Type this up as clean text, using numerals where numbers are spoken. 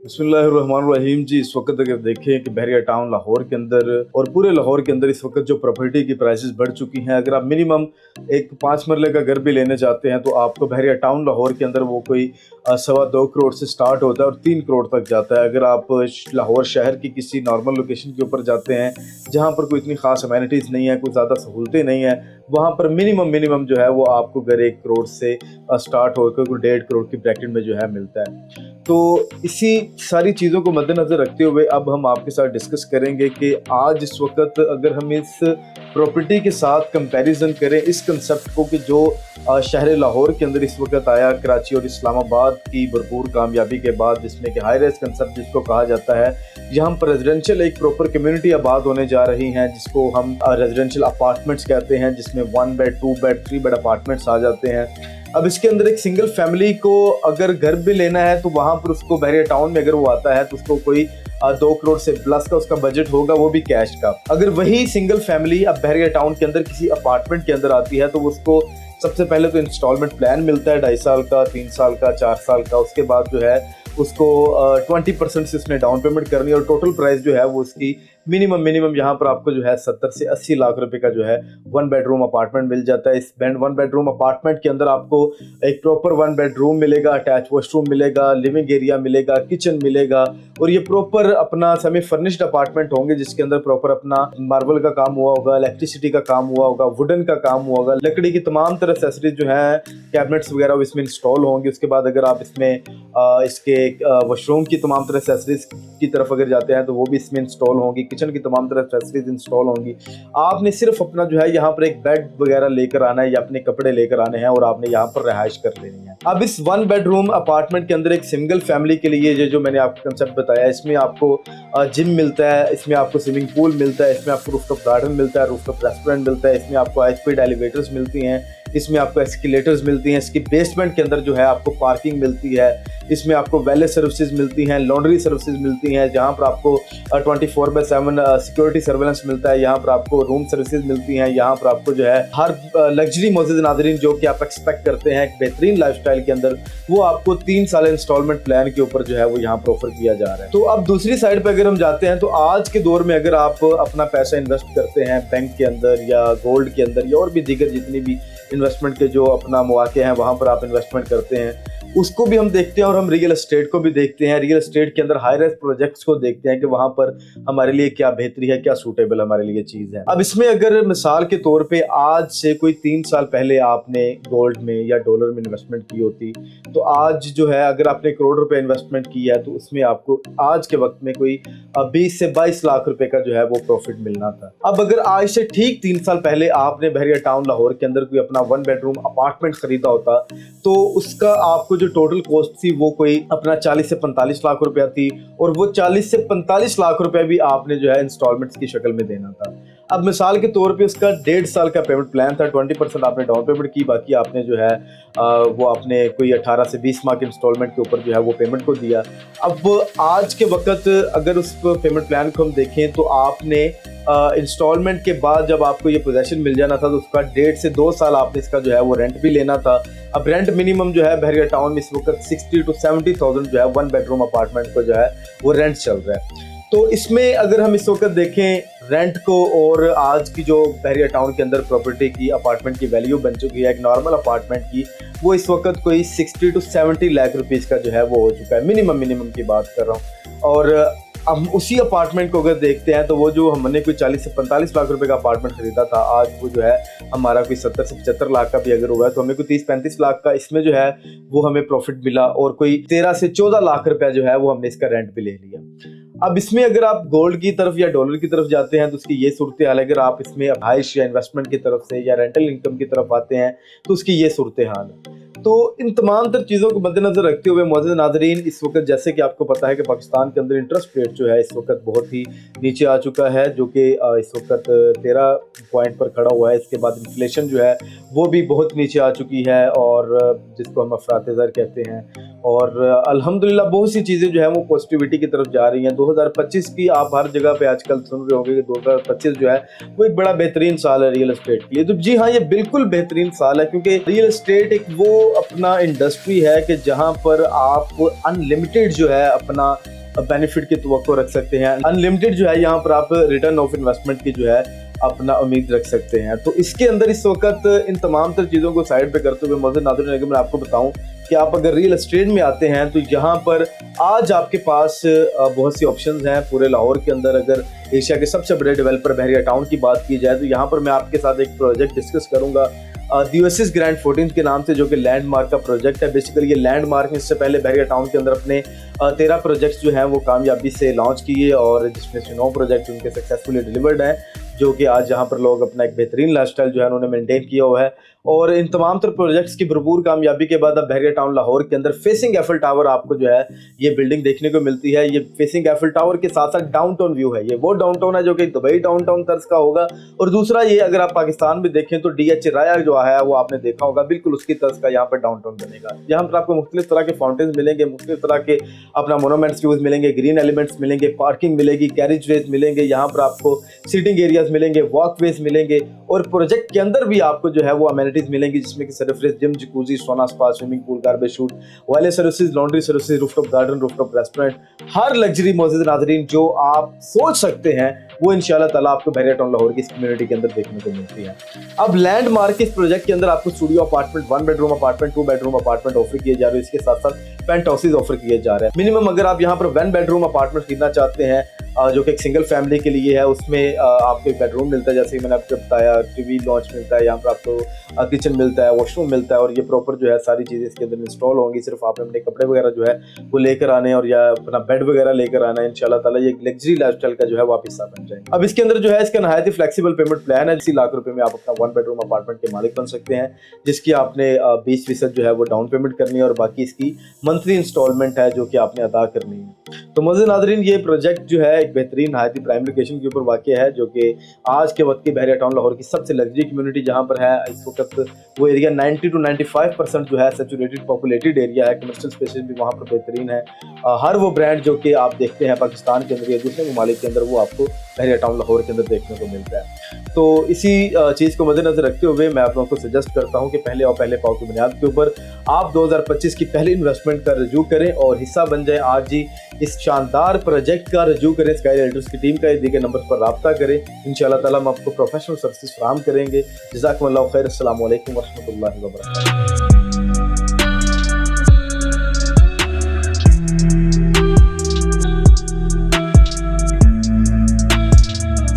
बिस्मिल्लाहिर्रहमानिर्रहीम जी। इस वक्त अगर देखें कि बहरिया टाउन लाहौर के अंदर और पूरे लाहौर के अंदर इस वक्त जो प्रॉपर्टी की प्राइसेस बढ़ चुकी हैं, अगर आप मिनिमम एक 5 मरले का घर भी लेने जाते हैं तो आपको बहरिया टाउन लाहौर के अंदर वो कोई 2.25 करोड़ से स्टार्ट होता है और 3 करोड़ तक जाता है। अगर आप लाहौर शहर की किसी नॉर्मल लोकेशन के ऊपर जाते हैं जहाँ पर कोई इतनी खास अमेनिटीज़ नहीं है, कोई ज़्यादा सहूलतें नहीं है, वहाँ पर मिनिमम जो है वो आपको घर 1 करोड़ से स्टार्ट होकर कोई 1.5 करोड़ की ब्रैकेट में जो है मिलता है। तो इसी सारी चीज़ों को मद्देनज़र रखते हुए अब हम आपके साथ डिस्कस करेंगे कि आज इस वक्त अगर हम इस प्रॉपर्टी के साथ कंपैरिजन करें इस कंसेप्ट को कि जो शहर लाहौर के अंदर इस वक्त आया, कराची और इस्लामाबाद की भरपूर कामयाबी के बाद, जिसमें कि हाई राइज कंसेप्ट जिसको कहा जाता है, यहाँ पर रेजिडेंशियल एक प्रॉपर कम्युनिटी आबाद होने जा रही हैं जिसको हम रेजिडेंशियल अपार्टमेंट्स कहते हैं, जिसमें 1 बेड 2 बेड 3 बेड अपार्टमेंट्स आ जाते हैं। अब इसके अंदर एक सिंगल फैमिली को अगर घर भी लेना है तो वहाँ पर उसको बहरिया टाउन में अगर वो आता है तो उसको कोई 2 करोड़ से प्लस का उसका बजट होगा, वो भी कैश का। अगर वही सिंगल फैमिली अब बहरिया टाउन के अंदर किसी अपार्टमेंट के अंदर आती है तो उसको सबसे पहले तो इंस्टॉलमेंट प्लान मिलता है 2.5 साल का, 3 साल का, 4 साल का। उसके बाद जो है उसको 20% से उसने डाउन पेमेंट करनी है और टोटल प्राइस जो है वो उसकी मिनिमम यहाँ पर आपको जो है 70 से 80 लाख रुपए का जो है 1 बेडरूम अपार्टमेंट मिल जाता है। इस 1 बेडरूम अपार्टमेंट के अंदर आपको एक प्रॉपर 1 बेडरूम मिलेगा, अटैच वॉशरूम मिलेगा, लिविंग एरिया मिलेगा, किचन मिलेगा और ये प्रॉपर अपना सेमी फर्निश्ड अपार्टमेंट होंगे जिसके अंदर प्रॉपर अपना मार्बल का काम हुआ होगा, इलेक्ट्रिसिटी का काम हुआ होगा, वुडन का काम हुआ होगा, लकड़ी की तमाम तरह एसेसरीज जो है, कैबिनेट्स वगैरह इसमें इंस्टॉल होंगे। उसके बाद अगर आप इसमें इसके वॉशरूम की तमाम तरह एसेसरीज की तरफ अगर जाते हैं तो वो भी इसमें इंस्टॉल होंगी, किचन की तमाम तरह एसेसरीज इंस्टॉल होंगी। आपने सिर्फ अपना जो है यहाँ पर एक बेड वगैरह लेकर आना है या अपने कपड़े लेकर आने हैं और आपने यहाँ पर रिहाइश कर लेनी है। अब इस 1 बेडरूम अपार्टमेंट के अंदर एक सिंगल फैमिली के लिए ये जो मैंने आपको कंसेप्ट बताया, इसमें आपको जिम मिलता है, इसमें आपको स्विमिंग पूल मिलता है, इसमें आपको रूफटॉप गार्डन मिलता है, रूफटॉप रेस्टोरेंट मिलता है, इसमें आपको हाई स्पीड एलिवेटर्स मिलती हैं, इसमें आपको एस्केलेटर्स मिलती हैं, इसकी बेसमेंट के अंदर जो है आपको पार्किंग मिलती है, इसमें आपको वैलेट सर्विसेज मिलती हैं, लॉन्ड्री सर्विसेज मिलती हैं, जहां पर आपको 24/7 सिक्योरिटी सर्वेलेंस मिलता है, यहाँ पर आपको रूम सर्विसेज मिलती हैं, यहाँ पर आपको जो है हर लग्जरी मोअज़्ज़िज़ नाज़रीन जो कि आप एक्सपेक्ट करते हैं एक बेहतरीन लाइफस्टाइल के अंदर, वो आपको 3 साल इंस्टॉलमेंट प्लान के ऊपर जो है वो यहाँ पर ऑफर किया जा रहा है। तो अब दूसरी साइड पर अगर हम जाते हैं तो आज के दौर में अगर आप अपना पैसा इन्वेस्ट करते हैं बैंक के अंदर या गोल्ड के अंदर या और भी दीगर जितनी भी इन्वेस्टमेंट के जो अपना मौके हैं वहाँ पर आप इन्वेस्टमेंट करते हैं, उसको भी हम देखते हैं और हम रियल एस्टेट को भी देखते हैं। रियल एस्टेट के अंदर हाई राइज प्रोजेक्ट्स को देखते हैं कि वहाँ पर हमारे लिए क्या बेहतरी है, क्या सूटेबल हमारे लिए चीज़ है। अब इसमें अगर मिसाल के तौर पे आज से कोई 3 साल पहले आपने गोल्ड में या डॉलर में इन्वेस्टमेंट की होती तो आज जो है अगर आपने करोड़ रुपए इन्वेस्टमेंट की है तो उसमें आपको आज के वक्त में कोई 20 से 22 लाख रुपए का जो है वो प्रॉफिट मिलना था। अब अगर आज से ठीक 3 साल पहले आपने बहरिया टाउन लाहौर के अंदर कोई अपना 1 बेडरूम अपार्टमेंट खरीदा होता तो उसका आपको जो टोटल कॉस्ट थी वो कोई अपना 40 से 45 लाख रुपया थी और वो 40 से 45 लाख रुपया भी आपने जो है इंस्टॉलमेंट्स की शक्ल में देना था। अब मिसाल के तौर पे उसका 1.5 साल का पेमेंट प्लान था, 20% आपने डाउन पेमेंट की, बाकी आपने जो है वो आपने कोई 18 से 20 माह के इंस्टॉलमेंट के ऊपर जो है वो पेमेंट को दिया। अब आज के वक्त अगर उस पेमेंट प्लान को हम देखें तो आपने इंस्टॉलमेंट के बाद जब आपको ये पोजेशन मिल जाना था तो उसका 1.5 से 2 साल आपने इसका जो है वो रेंट भी लेना था। अब रेंट मिनिमम जो है बहरिया टाउन में इस वक्त 60 to 70,000 जो है 1 बेडरूम अपार्टमेंट को जो है वो रेंट चल रहा है। तो इसमें अगर हम इस वक्त देखें रेंट को और आज की जो बहरिया टाउन के अंदर प्रॉपर्टी की अपार्टमेंट की वैल्यू बन चुकी है एक नॉर्मल अपार्टमेंट की, वो इस वक्त कोई 60 to 70 लाख रुपीज़ का जो है वो हो चुका है, मिनिमम की बात कर रहा हूँ। और हम उसी अपार्टमेंट को अगर देखते हैं तो वो जो हमने कोई 40 से 45 लाख रुपए का अपार्टमेंट खरीदा था आज वो जो है हमारा कोई 70 से 75 लाख का भी अगर हुआ है तो हमें कोई 30-35 लाख का इसमें जो है वो हमें प्रॉफिट मिला और कोई 13 से 14 लाख रुपया जो है वो हमने इसका रेंट भी ले लिया। अब इसमें अगर आप गोल्ड की तरफ या डॉलर की तरफ जाते हैं तो उसकी ये सूरत हाल है, अगर आप इसमें रिहाइश या इन्वेस्टमेंट की तरफ से या रेंटल इनकम की तरफ आते हैं तो उसकी ये सूरत हाल है। तो इन तमाम तर चीज़ों को मद्देनजर रखते हुए मुअज़्ज़िज़ नाज़रीन, इस वक्त जैसे कि आपको पता है कि पाकिस्तान के अंदर इंटरेस्ट रेट जो है इस वक्त बहुत ही नीचे आ चुका है, जो कि इस वक्त 13 पॉइंट पर खड़ा हुआ है। इसके बाद इन्फ्लेशन जो है वो भी बहुत नीचे आ चुकी है और जिसको हम अफरात ज़र कहते हैं, और अल्हम्दुलिल्लाह बहुत सी चीज़ें जो है वो पॉजिटिविटी की तरफ जा रही हैं। 2025 की आप हर जगह पे आजकल सुन रहे होंगे कि 2025 जो है वो एक बड़ा बेहतरीन साल है रियल एस्टेट के लिए। तो जी हाँ, ये बिल्कुल बेहतरीन साल है क्योंकि रियल एस्टेट एक वो अपना इंडस्ट्री है कि जहाँ पर आप अनलिमिटेड जो है अपना बेनिफिट की तवक्को रख सकते हैं। अनलिमिटेड जो है यहाँ पर आप रिटर्न ऑफ इन्वेस्टमेंट की जो है अपना उम्मीद रख सकते हैं। तो इसके अंदर इस वक्त इन तमाम तर चीज़ों को साइड पे करते हुए मज़ीद नाज़रीन अगर मैं आपको बताऊं कि आप अगर रियल एस्टेट में आते हैं तो यहाँ पर आज आपके पास बहुत सी ऑप्शंस हैं पूरे लाहौर के अंदर। अगर एशिया के सबसे बड़े डेवलपर बहरिया टाउन की बात की जाए तो यहाँ पर मैं आपके साथ एक प्रोजेक्ट डिस्कस करूँगा यूएसएस ग्रैंड 14 के नाम से, जो कि लैंडमार्क का प्रोजेक्ट है। बेसिकली ये लैंडमार्क इससे पहले बहरिया टाउन के अंदर अपने 13 प्रोजेक्ट्स जो हैं वो कामयाबी से लॉन्च किए और जिसमें से 9 प्रोजेक्ट उनके सक्सेसफुली डिलीवर्ड हैं, जो कि आज यहाँ पर लोग अपना एक बेहतरीन लाइफस्टाइल जो है उन्होंने मेंटेन किया हुआ है। और इन तमाम तर प्रोजेक्ट्स की भरपूर कामयाबी के बाद अब बहरिया टाउन लाहौर के अंदर फेसिंग एफिल टावर आपको जो है ये बिल्डिंग देखने को मिलती है। ये फेसिंग एफिल टावर के साथ साथ डाउनटाउन व्यू है। ये वो डाउनटाउन है जो कि दुबई डाउनटाउन तर्ज का होगा। और दूसरा ये अगर आप पाकिस्तान में देखें तो DH राया जो है वो आपने देखा होगा, बिल्कुल उसकी तर्ज का यहाँ पर डाउनटाउन बनेगा। यहाँ पर आपको मुख्तलिफ तरह के फाउंटेन्स मिलेंगे, मुख्तलिफ तरह के अपना मोनूमेंट्स व्यूज मिलेंगे, ग्रीन एलिमेंट्स मिलेंगे, पार्किंग मिलेगी, कैरेज वेज मिलेंगे, यहाँ पर आपको सीटिंग एरियाज मिलेंगे, वॉकवेज मिलेंगे। और प्रोजेक्ट के अंदर भी आपको जो है वो अमेनिटीज मिलेंगी, जिसमें कि surface gym, jacuzzi, sauna spa, swimming pool, garbage chute, wireless services, laundry services, rooftop garden, rooftop restaurant, हर लग्जरी मौजूद नाज़रीन जो आप सोच सकते हैं वो इंशाल्लाह ताला आपको बहरिया टाउन लाहौर की इस कम्युनिटी के अंदर देखने को मिलती है। अब लैंडमार्क इस प्रोजेक्ट के अंदर आपको studio apartment, 1 bedroom apartment, 2 bedroom apartment offer किए जा रहे हैं। इसके साथ साथ पेंट हाउसेज ऑफर किए जा रहे हैं। मिनिमम अगर आप यहाँ पर 1 बेडरूम अपार्टमेंट खरीदना चाहते हैं जो कि एक सिंगल फैमिली के लिए है, उसमें आपको एक बेडरूम मिलता है, जैसे मैंने आपको बताया, टीवी लॉन्च मिलता है, यहाँ पर आपको किचन मिलता है, वॉशरूम मिलता है और ये प्रॉपर जो है सारी चीज़ें इसके अंदर इंस्टॉल होंगी। सिर्फ आपने अपने कपड़े वगैरह जो है वो लेकर आने और या अपना बेड वगैरह लेकर आना है। इंशाल्लाह ताला ये एक लग्जरी लाइफस्टाइल का जो है वो आप हिस्सा बन जाएंगे। अब इसके अंदर जो है इसका नहायत ही फ्लेक्सिबल पेमेंट प्लान है। 80 लाख रुपए में आप अपना 1 बेडरूम अपार्टमेंट के मालिक बन सकते हैं, जिसकी आपने 20% जो है वो डाउन पेमेंट करनी है और बाकी इसकी मंथली इंस्टॉलमेंट है जो कि आपने अदा करनी है। तो मज़ीद नाज़रीन ये प्रोजेक्ट जो है एक बेहतरीन नहायत ही प्राइम लोकेशन के ऊपर वाक़या है, जो कि आज के वक्त की बहरिया टाउन लाहौर की सबसे लग्जरी कम्युनिटी जहाँ पर है इस वक्त वो एरिया 90 to 95% जो है सैचुरेटेड पॉपुलेटेड एरिया है। कमर्शियल स्पेसेस भी वहाँ पर बेहतरीन है। हर वो ब्रांड जो कि आप देखते हैं पाकिस्तान के अंदर या दूसरे ममालिक के अंदर वो आपको बहरिया टाउन लाहौर के अंदर देखने को मिलता है। तो इसी चीज़ को मद्देनजर रखते हुए मैं आप लोगों को सजेस्ट करता हूँ कि पहले पाव की बुनियाद के ऊपर आप 2025 की पहली इन्वेस्टमेंट का रजू करें और हिस्सा बन जाए। आज ही इस शानदार प्रोजेक्ट का रजू करें। स्काई रियल्टर्स की टीम का दी गए नंबर पर रब्ता करें। इंशाअल्लाह ताला हम आपको प्रोफेशनल सर्विसेज फराहम करेंगे। जज़ाकुमुल्लाह खैर। अस्सलामु अलैकुम व रहमतुल्लाहि व बरकातुहू।